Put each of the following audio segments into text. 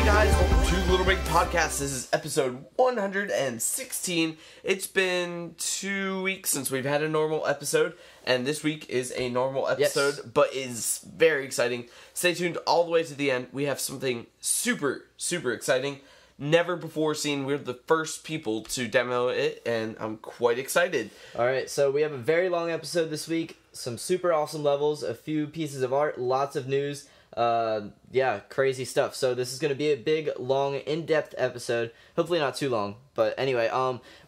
Hey guys, welcome to Little Big Podcast. This is episode 116. It's been 2 weeks since we've had a normal episode, and this week is a normal episode, but is very exciting. Stay tuned all the way to the end. We have something super, super exciting. Never before seen. We're the first people to demo it, and I'm quite excited. Alright, so we have a very long episode this week. Some super awesome levels, a few pieces of art, lots of news. Yeah, crazy stuff. So this is going to be a big, long, in-depth episode. Hopefully not too long. But anyway,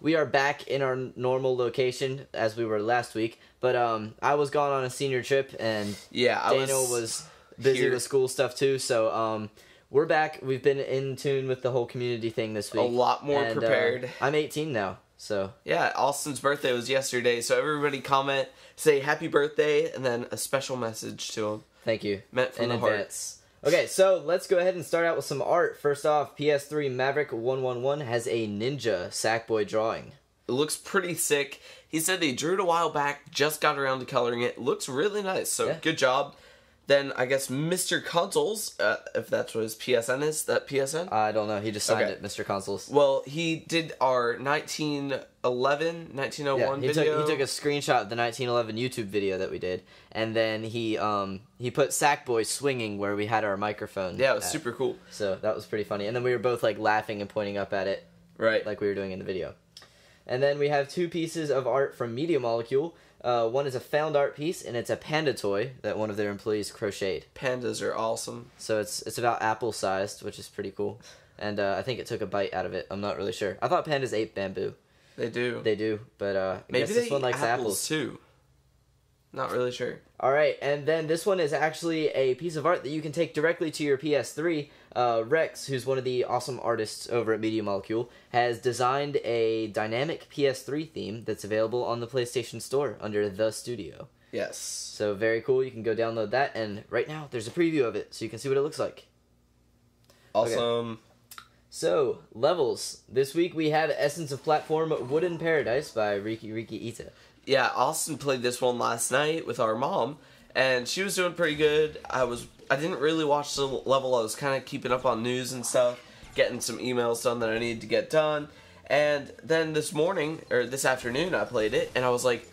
we are back in our normal location as we were last week. But I was gone on a senior trip, and Daniel was busy with school stuff too. So we're back. We've been in tune with the whole community thing this week. A lot more prepared. I'm 18 now. So yeah, Austin's birthday was yesterday. So everybody comment, say happy birthday, and then a special message to him. Thank you. Meant from the heart. Okay, so let's go ahead and start out with some art. First off, PS3 Maverick 111 has a ninja Sackboy drawing. It looks pretty sick. He said they drew it a while back, just got around to coloring it. Looks really nice, so good job. Then I guess Mr. Consoles, if that's what his PSN is, that PSN? I don't know, he just signed it, Mr. Consoles. Well, he did our 1901 video. He took a screenshot of the 1911 YouTube video that we did, and then he put Sackboy swinging where we had our microphone. Yeah, it was super cool. So that was pretty funny. And then we were both like laughing and pointing up at it. Right. Like we were doing in the video. And then we have two pieces of art from Media Molecule. One is a found art piece, and it's a panda toy that one of their employees crocheted. Pandas are awesome. So it's about apple-sized, which is pretty cool. And I think it took a bite out of it. I'm not really sure. I thought pandas ate bamboo. They do. They do, but I maybe guess this one likes apples too. Not really sure. Alright, and then this one is actually a piece of art that you can take directly to your PS3. Rex, who's one of the awesome artists over at Media Molecule, has designed a dynamic PS3 theme that's available on the PlayStation Store under The Studio. Yes. So very cool. You can go download that, and right now there's a preview of it, so you can see what it looks like. Awesome. Okay. So, levels. This week we have Essence of Platform Wooden Paradise by Riki Ita. Yeah, Austin played this one last night with our mom, and she was doing pretty good. I didn't really watch the level. I was kind of keeping up on news and stuff, getting some emails done that I needed to get done. And then this afternoon, I played it, and I was like,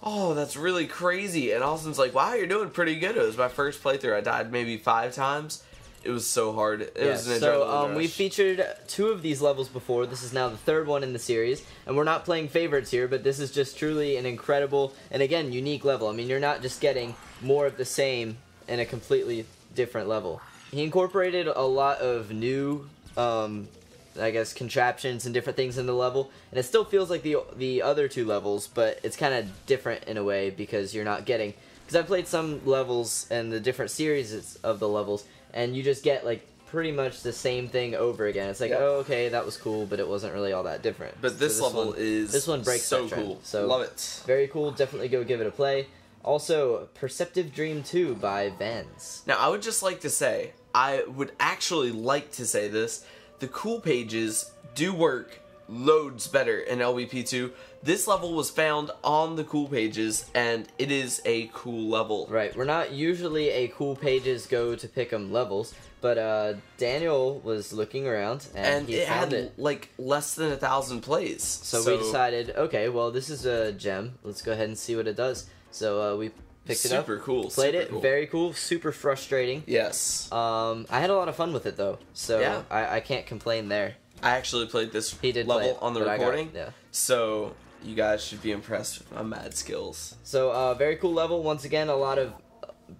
oh, that's really crazy. And Austin's like, wow, you're doing pretty good. It was my first playthrough. I died maybe 5 times. It was so hard. It was an adrenaline rush. We featured 2 of these levels before. This is now the 3rd one in the series. And we're not playing favorites here, but this is just truly an incredible, and again, unique level. I mean, you're not just getting more of the same in a completely different level. He incorporated a lot of new, I guess, contraptions and different things in the level. And it still feels like the other 2 levels, but it's kind of different in a way because you're not getting... Because I've played some levels and the different series of the levels, and you just get, like, pretty much the same thing over again. It's like, oh, okay, that was cool, but it wasn't really all that different. But this level is this one breaks so that trend. cool. So love it. Very cool. Definitely go give it a play. Also, Perceptive Dream 2 by Vans. Now, I would just like to say, I would actually like to say this, the cool pages do work loads better in LBP2. This level was found on the cool pages, and it is a cool level. Right, we're not usually a cool pages go to pick 'em levels, but Daniel was looking around, and he found it. Like, less than 1,000 plays. So we decided, okay, well, this is a gem. Let's go ahead and see what it does. So we picked it up. Super cool. Played it. Very cool. Super frustrating. Yes. I had a lot of fun with it, though. So yeah. I can't complain there. I actually played this level on the recording. So you guys should be impressed with my mad skills. So very cool level. Once again, a lot of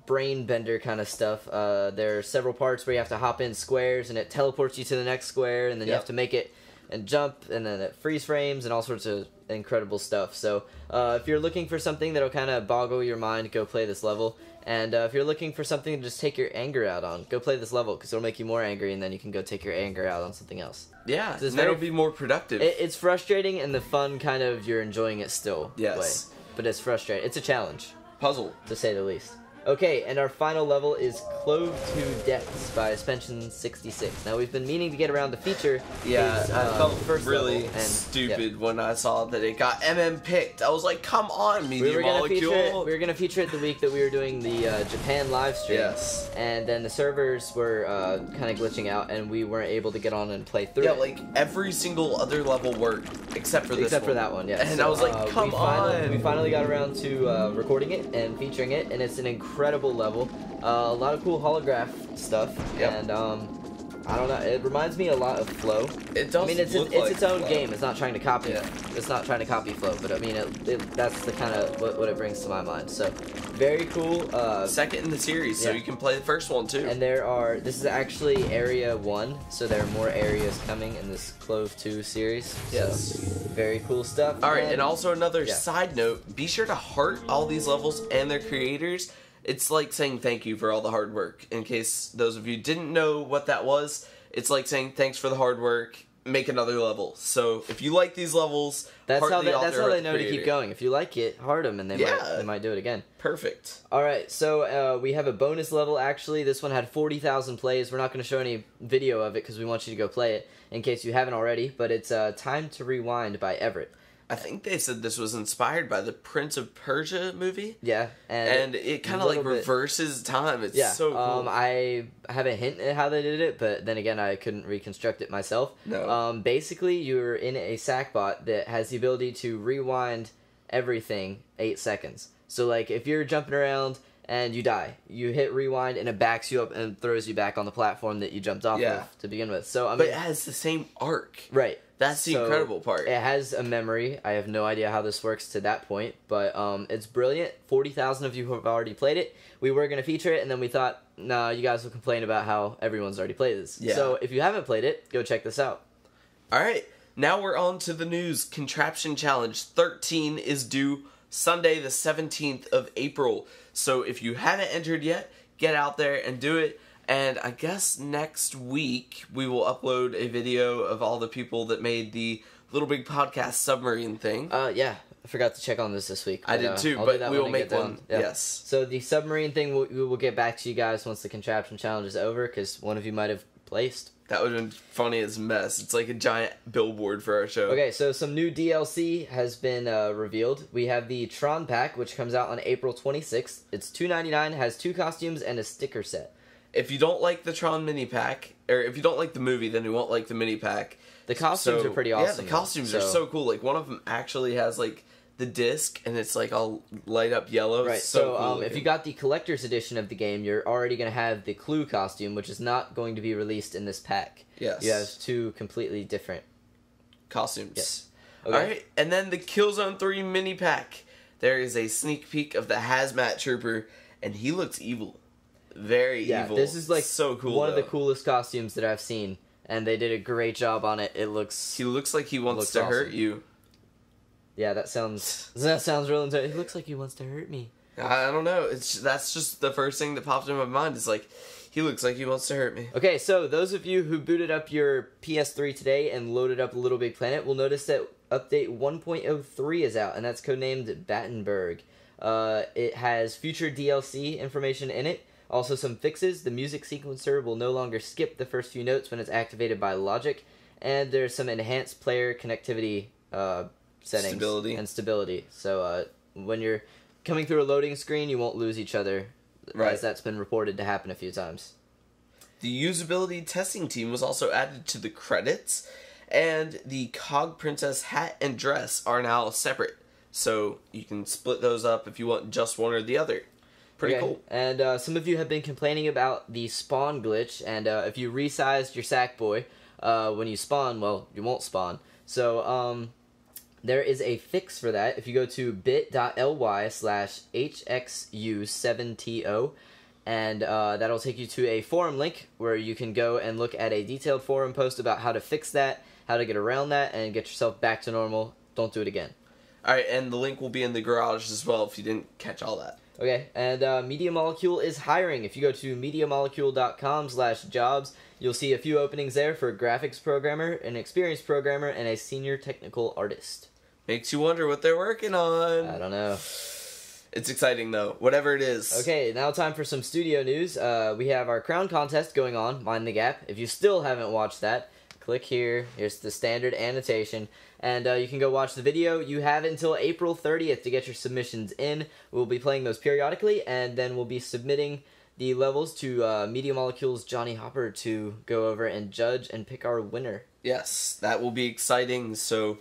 brain bender kind of stuff. There are several parts where you have to hop in squares, and it teleports you to the next square, and then you have to make it and jump, and then it freeze frames and all sorts of incredible stuff. So if you're looking for something that'll kind of boggle your mind, go play this level. And if you're looking for something to just take your anger out on, go play this level, because it'll make you more angry, and then you can go take your anger out on something else. Yeah, that'll be more productive. It's frustrating, and the fun kind of, you're enjoying it still. Yes. Way. But it's frustrating. It's a challenge. Puzzle. To say the least. Okay, and our final level is Clove to Depths by Suspension 66. Now, we've been meaning to get around to feature his, I felt first really level, and, stupid when I saw that it got picked. I was like, come on, Media Molecule. We were going to feature it the week that we were doing the Japan live stream. Yes. And then the servers were kind of glitching out, and we weren't able to get on and play through it. Yeah, like, every single other level worked, except for this one. Except for that one, yeah. And I was like, come on. We finally got around to recording it and featuring it, and it's an incredible level. A lot of cool holograph stuff, and I don't know. It reminds me a lot of Flow. It does. I mean, it's its own game. It's not trying to copy. Yeah. It's not trying to copy Flow, but I mean, that's the kind of what it brings to my mind. So, very cool. Second in the series, so you can play the first one too. And this is actually Area 1, so there are more areas coming in this Clove 2 series. Yes. So, very cool stuff. All right, and also another side note: be sure to heart all these levels and their creators. It's like saying thank you for all the hard work. In case those of you didn't know what that was, it's like saying thanks for the hard work, make another level. So if you like these levels, that's how they know creator. to keep going. If you like it, heart them, and they might do it again. Perfect. All right, so we have a bonus level. Actually, this one had 40,000 plays. We're not going to show any video of it because we want you to go play it in case you haven't already. But it's Time to Rewind by Everett. I think they said this was inspired by the Prince of Persia movie. Yeah, and it kind of like reverses time. It's so cool. I have a hint at how they did it, but then again, I couldn't reconstruct it myself. No. Basically, you're in a sackbot that has the ability to rewind everything 8 seconds. So, like, if you're jumping around and you die, you hit rewind and it backs you up and throws you back on the platform that you jumped off of to begin with. So, I mean, but it has the same arc. Right. That's the incredible part. It has a memory. I have no idea how this works to that point, but it's brilliant. 40,000 of you have already played it. We were going to feature it, and then we thought, no, you guys will complain about how everyone's already played this. Yeah. So if you haven't played it, go check this out. All right, now we're on to the news. Contraption Challenge 13 is due Sunday the 17th of April. So if you haven't entered yet, get out there and do it. And I guess next week we will upload a video of all the people that made the Little Big Podcast submarine thing. Yeah, I forgot to check on this week. I did too, but we will make one. Yeah. Yes. So the submarine thing, we will get back to you guys once the Contraption Challenge is over, because one of you might have placed. That would have been funny as mess. It's like a giant billboard for our show. Okay, so some new DLC has been revealed. We have the Tron Pack, which comes out on April 26th. It's $2.99, has 2 costumes and a sticker set. If you don't like the Tron mini pack, or if you don't like the movie, then you won't like the mini pack. The costumes are pretty awesome. Yeah, the costumes are so cool. Like, one of them actually has, like, the disc, and it's, like, all light up yellow. Right, so cool if you got the collector's edition of the game, you're already going to have the Clue costume, which is not going to be released in this pack. Yes. You have 2 completely different costumes. Yes. Okay. Alright, and then the Killzone 3 mini pack. There is a sneak peek of the Hazmat Trooper, and he looks evil. Very evil. This is like so cool. One of the coolest costumes that I've seen, and they did a great job on it. He looks like he wants to hurt you. Yeah, that sounds real intense. He looks like he wants to hurt me. I don't know. That's just the first thing that popped in my mind. Is like, he looks like he wants to hurt me. Okay, so those of you who booted up your PS3 today and loaded up Little Big Planet will notice that update 1.03 is out, and that's codenamed Battenberg. It has future DLC information in it. Also some fixes. The music sequencer will no longer skip the first few notes when it's activated by Logic. And there's some enhanced player connectivity settings. Stability. So when you're coming through a loading screen, you won't lose each other. Right. As that's been reported to happen a few times. The usability testing team was also added to the credits. And the Cog Princess hat and dress are now separate. So you can split those up if you want just one or the other. Pretty cool. And some of you have been complaining about the spawn glitch, and if you resized your Sackboy, when you spawn, well, you won't spawn. So, there is a fix for that. If you go to bit.ly/HXU7TO, and that'll take you to a forum link where you can go and look at a detailed forum post about how to fix that, how to get around that, and get yourself back to normal. Don't do it again. Alright, and the link will be in the garage as well if you didn't catch all that. Okay, and Media Molecule is hiring. If you go to MediaMolecule.com/jobs, you'll see a few openings there for a graphics programmer, an experienced programmer, and a senior technical artist. Makes you wonder what they're working on. I don't know. It's exciting, though. Whatever it is. Okay, now time for some studio news. We have our crown contest going on, Mind the Gap. If you still haven't watched that, click here. Here's the standard annotation. And you can go watch the video. You have until April 30th to get your submissions in. We'll be playing those periodically, and then we'll be submitting the levels to Media Molecule's Johnny Hopper to go over and judge and pick our winner. Yes, that will be exciting, so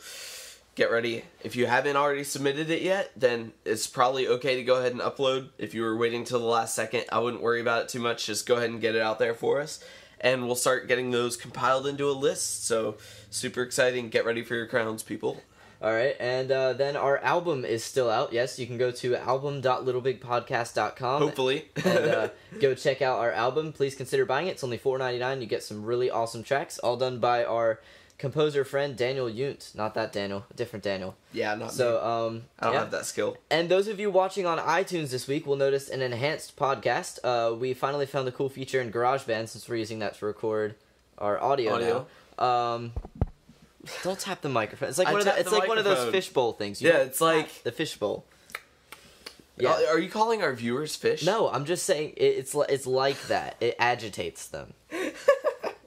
get ready. If you haven't already submitted it yet, then it's probably okay to go ahead and upload. If you were waiting till the last second, I wouldn't worry about it too much. Just go ahead and get it out there for us. And we'll start getting those compiled into a list. So, super exciting. Get ready for your crowns, people. Alright, and then our album is still out. Yes, you can go to album.littlebigpodcast.com. Hopefully. And go check out our album. Please consider buying it. It's only $4.99. You get some really awesome tracks, all done by our composer friend Daniel Yunt. Not that Daniel, a different Daniel. Yeah, not so, me. I don't have that skill. And those of you watching on iTunes this week will notice an enhanced podcast. We finally found a cool feature in GarageBand since we're using that to record our audio. Now. Don't tap the microphone. It's like one of those fishbowl things. You it's like the fishbowl. Yeah. Are you calling our viewers fish? No, I'm just saying it's like that. It agitates them.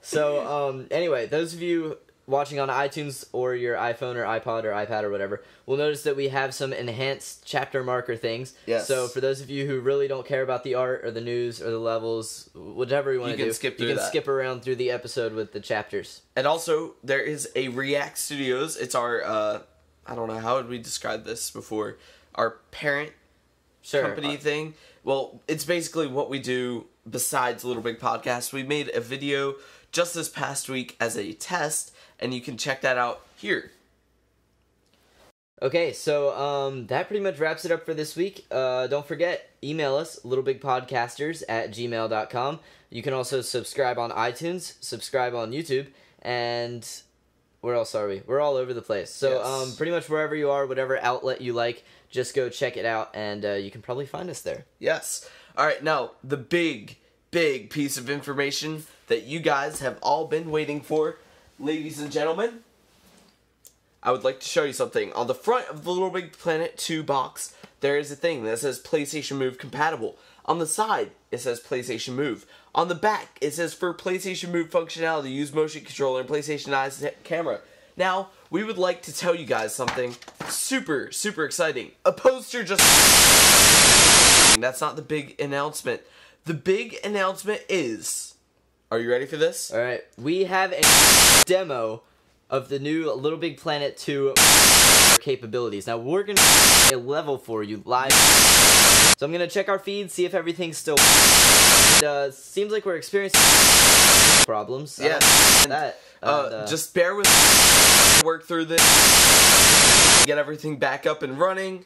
So anyway, those of you watching on iTunes or your iPhone or iPod or iPad or whatever will notice that we have some enhanced chapter marker things. Yes. So for those of you who really don't care about the art or the news or the levels, whatever you want to do, you can skip around through the episode with the chapters. And also, there is a React Studios. It's our, I don't know, how would we describe this before? Our parent company thing. Well, it's basically what we do besides Little Big Podcast. We made a video just this past week as a test, and you can check that out here. Okay, so that pretty much wraps it up for this week. Don't forget, email us, littlebigpodcasters@gmail.com. You can also subscribe on iTunes, subscribe on YouTube, and where else are we? We're all over the place. So pretty much wherever you are, whatever outlet you like, just go check it out, and you can probably find us there. Yes. All right, now, the big piece of information that you guys have all been waiting for. Ladies and gentlemen, I would like to show you something. On the front of the Little Big Planet 2 box, there is a thing that says PlayStation Move compatible. On the side, it says PlayStation Move. On the back, it says for PlayStation Move functionality, use motion controller and PlayStation Eyes camera. Now, we would like to tell you guys something super exciting. A poster just... That's not the big announcement. The big announcement is... Are you ready for this? Alright, we have a demo of the new Little Big Planet 2 capabilities. Now, we're going to do a level for you live. So I'm going to check our feed, see if everything's still... seems like we're experiencing problems. Yeah. Just bear with work through this. Get everything back up and running.